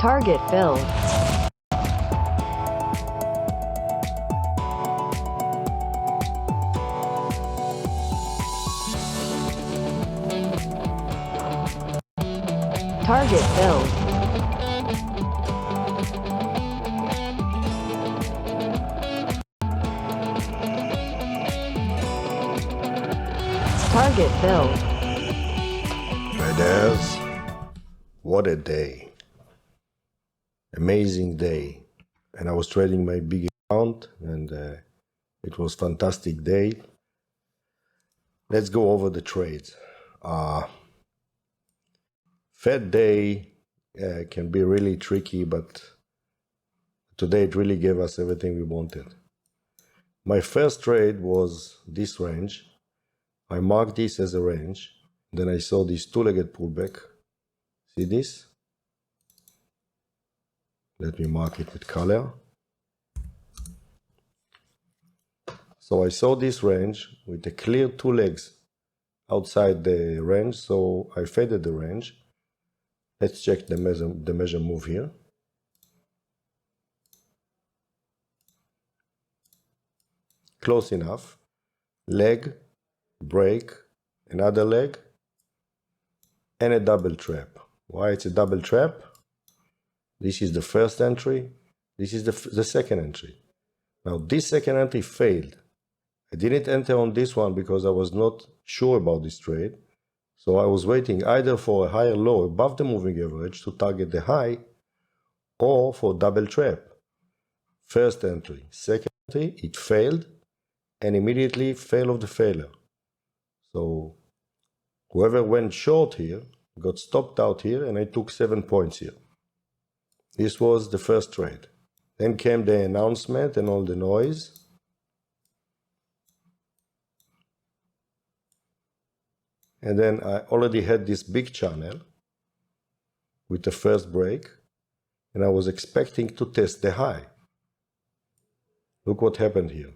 Target filled. Target filled. Target filled. Traders, what a day. Amazing day. And I was trading my big account and it was fantastic day. Let's go over the trades. Fed day can be really tricky, but today it really gave us everything we wanted. My first trade was this range. I marked this as a range. Then I saw this two-legged pullback. See this? Let me mark it with color. So I saw this range with a clear two legs outside the range, so I faded the range. Let's check the measure move here. Close enough. Leg, break, another leg, and a double trap. Why it's a double trap? This is the first entry. This is the second entry. Now this second entry failed. I didn't enter on this one because I was not sure about this trade. So I was waiting either for a higher low above the moving average to target the high or for double trap. First entry, second entry, it failed and immediately fail of the failure. So whoever went short here got stopped out here and I took 7 points here. This was the first trade. Then came the announcement and all the noise. And then I already had this big channel with the first break, and I was expecting to test the high. Look what happened here.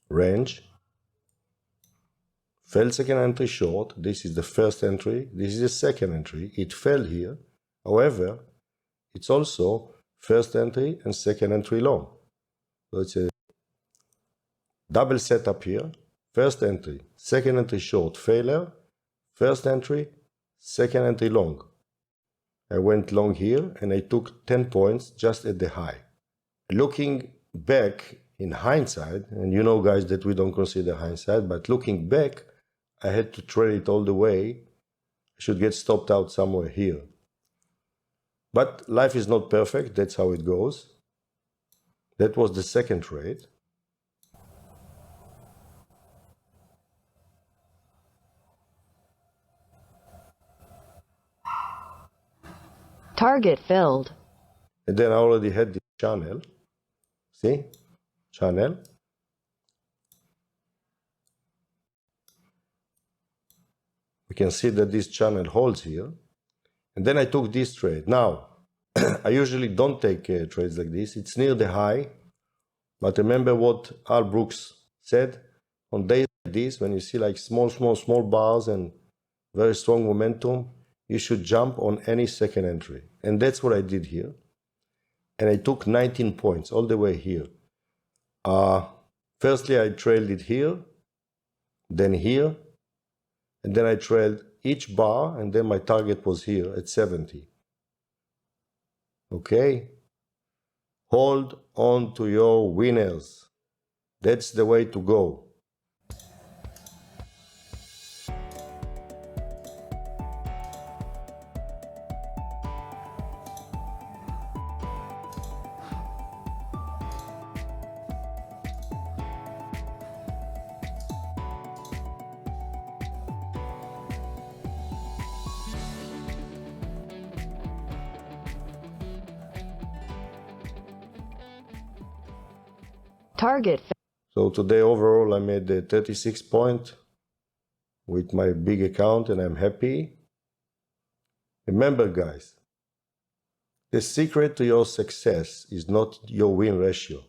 Range, fell second entry short. This is the first entry. This is the second entry. It fell here. However, it's also first entry and second entry long. So it's a double setup here. First entry, second entry short, failure. First entry, second entry long. I went long here and I took 10 points just at the high. Looking back in hindsight, and you know guys that we don't consider hindsight, but looking back, I had to trade it all the way. I should get stopped out somewhere here. But life is not perfect, that's how it goes. That was the second trade. Target filled. And then I already had this channel. See? Channel. We can see that this channel holds here. And then I took this trade. Now, I usually don't take trades like this. It's near the high. But remember what Al Brooks said? On days like this, when you see like small bars and very strong momentum, you should jump on any second entry. And that's what I did here. And I took 19 points all the way here. Firstly, I trailed it here, then here, and then I trailed each bar, and then my target was here at 70. Okay? Hold on to your winners. That's the way to go. Target. So today overall I made 36 points with my big account and I'm happy. Remember guys, the secret to your success is not your win ratio,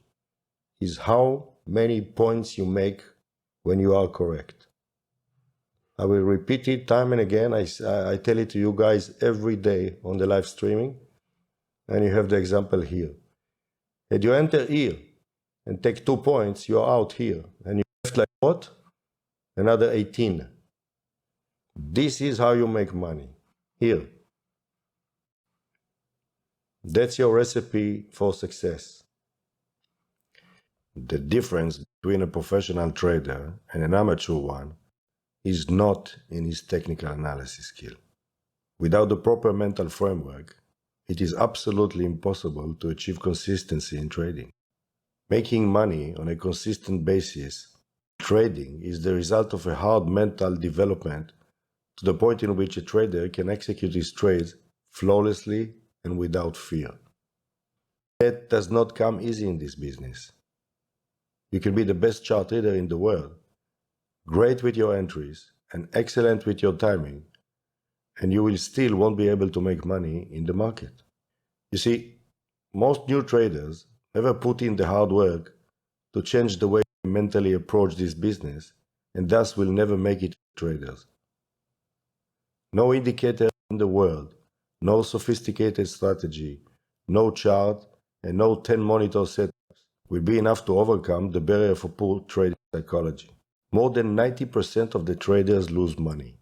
is how many points you make when you are correct. I will repeat it time and again. I tell it to you guys every day on the live streaming. And you have the example here. And you enter here and take 2 points, you're out here. And you left like what? Another 18. This is how you make money. Here. That's your recipe for success. The difference between a professional trader and an amateur one is not in his technical analysis skill. Without the proper mental framework, it is absolutely impossible to achieve consistency in trading. Making money on a consistent basis, trading is the result of a hard mental development to the point in which a trader can execute his trades flawlessly and without fear. That does not come easy in this business. You can be the best chart trader in the world, great with your entries, and excellent with your timing, and you will still won't be able to make money in the market. You see, most new traders never put in the hard work to change the way they mentally approach this business, and thus will never make it traders. No indicator in the world, no sophisticated strategy, no chart, and no 10 monitor setups will be enough to overcome the barrier for poor trading psychology. More than 90% of the traders lose money.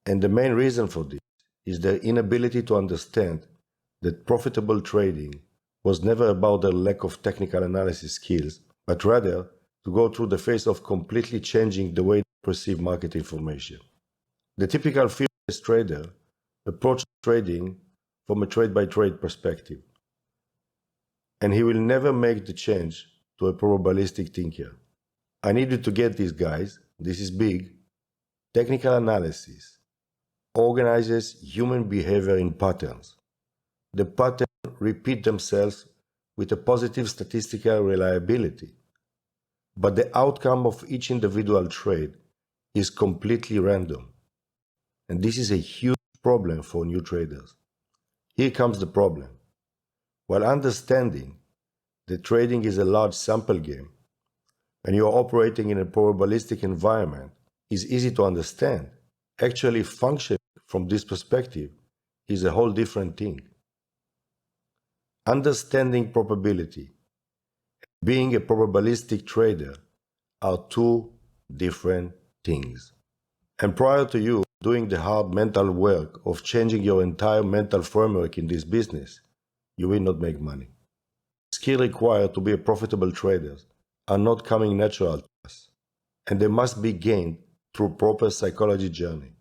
And the main reason for this is their inability to understand that profitable trading was never about their lack of technical analysis skills, but rather to go through the phase of completely changing the way they perceive market information. The typical fearless trader approaches trading from a trade-by-trade perspective, and he will never make the change to a probabilistic thinker. I need you to get this, guys. This is big. Technical analysis organizes human behavior in patterns. The patterns repeat themselves with a positive statistical reliability, but the outcome of each individual trade is completely random. And this is a huge problem for new traders. Here comes the problem. While understanding that trading is a large sample game and you are operating in a probabilistic environment is easy to understand, actually functioning from this perspective is a whole different thing. Understanding probability and being a probabilistic trader are two different things. And prior to you doing the hard mental work of changing your entire mental framework in this business, you will not make money. The skills required to be a profitable trader are not coming natural to us, and they must be gained through proper psychology journey.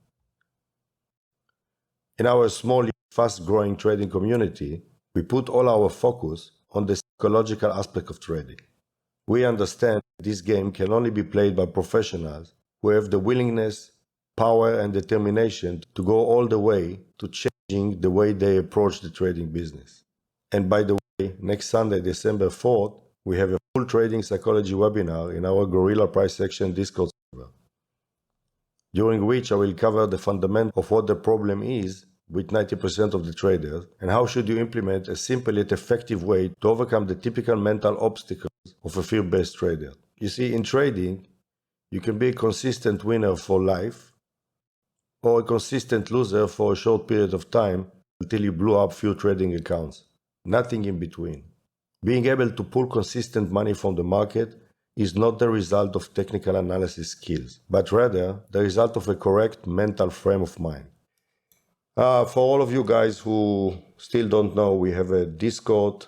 In our small, fast-growing trading community, we put all our focus on the psychological aspect of trading. We understand this game can only be played by professionals who have the willingness, power, and determination to go all the way to changing the way they approach the trading business. And by the way, next Sunday, December 4th, we have a full trading psychology webinar in our Gorilla Price Action Discord server, during which I will cover the fundament of what the problem is with 90% of the traders and how should you implement a simple yet effective way to overcome the typical mental obstacles of a fear-based trader. You see, in trading, you can be a consistent winner for life or a consistent loser for a short period of time until you blew up few trading accounts. Nothing in between. Being able to pull consistent money from the market is not the result of technical analysis skills, but rather the result of a correct mental frame of mind. For all of you guys who still don't know, we have a Discord.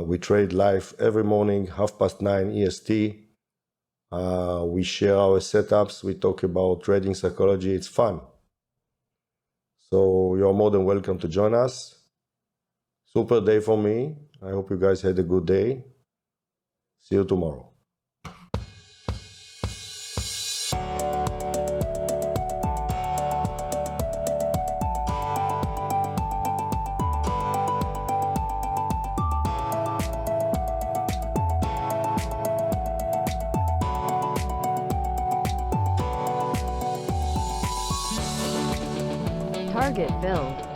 We trade live every morning, 9:30 EST. We share our setups. We talk about trading psychology. It's fun. So you're more than welcome to join us. Super day for me. I hope you guys had a good day. See you tomorrow. Target filled.